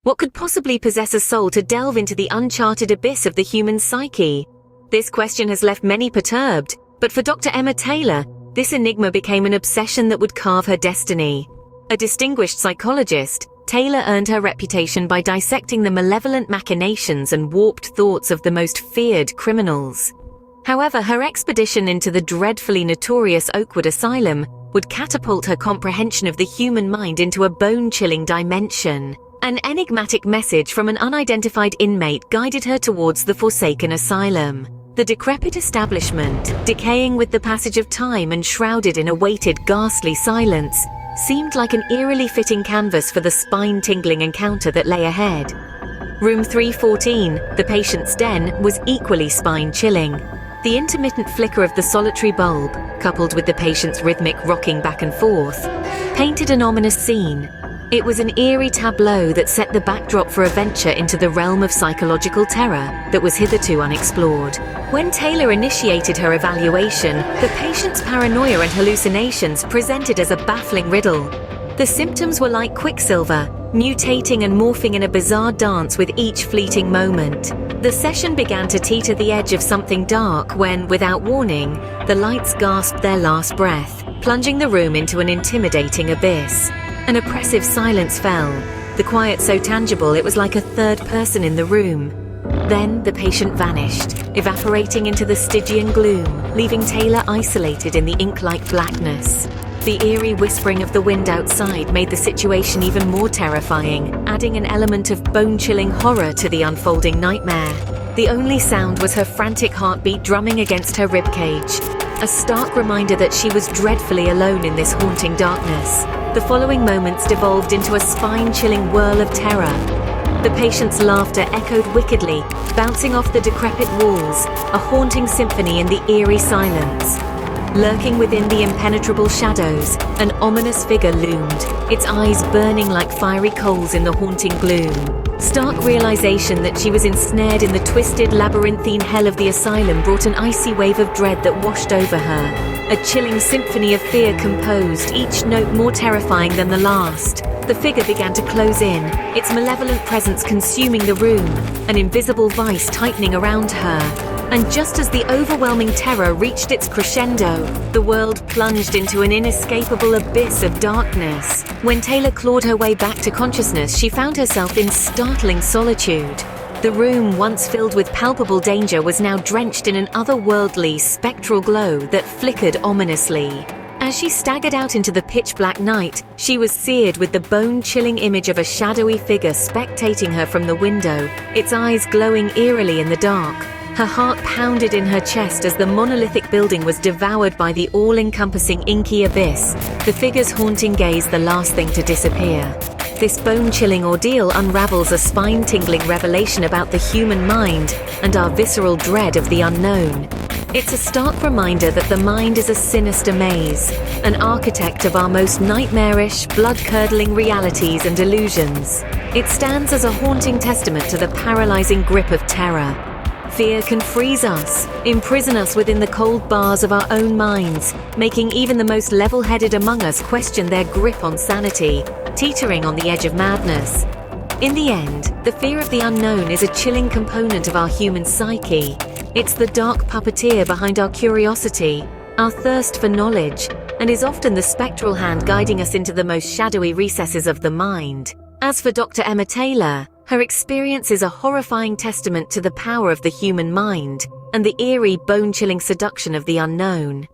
What could possibly possess a soul to delve into the uncharted abyss of the human psyche? This question has left many perturbed, but for Dr. Emma Taylor, this enigma became an obsession that would carve her destiny. A distinguished psychologist, Taylor earned her reputation by dissecting the malevolent machinations and warped thoughts of the most feared criminals. However, her expedition into the dreadfully notorious Oakwood Asylum would catapult her comprehension of the human mind into a bone-chilling dimension. An enigmatic message from an unidentified inmate guided her towards the forsaken asylum. The decrepit establishment, decaying with the passage of time and shrouded in a weighted, ghastly silence, seemed like an eerily fitting canvas for the spine-tingling encounter that lay ahead. Room 314, the patient's den, was equally spine-chilling. The intermittent flicker of the solitary bulb, coupled with the patient's rhythmic rocking back and forth, painted an ominous scene. It was an eerie tableau that set the backdrop for a venture into the realm of psychological terror that was hitherto unexplored. When Taylor initiated her evaluation, the patient's paranoia and hallucinations presented as a baffling riddle. The symptoms were like quicksilver, mutating and morphing in a bizarre dance with each fleeting moment. The session began to teeter the edge of something dark when, without warning, the lights gasped their last breath, plunging the room into an intimidating abyss. An oppressive silence fell, the quiet so tangible it was like a third person in the room. Then the patient vanished, evaporating into the Stygian gloom, leaving Taylor isolated in the ink-like blackness. The eerie whispering of the wind outside made the situation even more terrifying, adding an element of bone-chilling horror to the unfolding nightmare. The only sound was her frantic heartbeat drumming against her ribcage, a stark reminder that she was dreadfully alone in this haunting darkness. The following moments devolved into a spine-chilling whirl of terror. The patient's laughter echoed wickedly, bouncing off the decrepit walls, a haunting symphony in the eerie silence. Lurking within the impenetrable shadows, an ominous figure loomed, its eyes burning like fiery coals in the haunting gloom. Stark realization that she was ensnared in the twisted, labyrinthine hell of the asylum brought an icy wave of dread that washed over her. A chilling symphony of fear composed, each note more terrifying than the last. The figure began to close in, its malevolent presence consuming the room, an invisible vice tightening around her. And just as the overwhelming terror reached its crescendo, the world plunged into an inescapable abyss of darkness. When Taylor clawed her way back to consciousness, she found herself in startling solitude. The room, once filled with palpable danger, was now drenched in an otherworldly, spectral glow that flickered ominously. As she staggered out into the pitch-black night, she was seared with the bone-chilling image of a shadowy figure spectating her from the window, its eyes glowing eerily in the dark. Her heart pounded in her chest as the monolithic building was devoured by the all-encompassing inky abyss, the figure's haunting gaze the last thing to disappear. This bone-chilling ordeal unravels a spine-tingling revelation about the human mind and our visceral dread of the unknown. It's a stark reminder that the mind is a sinister maze, an architect of our most nightmarish, blood-curdling realities and illusions. It stands as a haunting testament to the paralyzing grip of terror. Fear can freeze us, imprison us within the cold bars of our own minds, making even the most level-headed among us question their grip on sanity, teetering on the edge of madness. In the end, the fear of the unknown is a chilling component of our human psyche. It's the dark puppeteer behind our curiosity, our thirst for knowledge, and is often the spectral hand guiding us into the most shadowy recesses of the mind. As for Dr. Emma Taylor, her experience is a horrifying testament to the power of the human mind and the eerie, bone-chilling seduction of the unknown.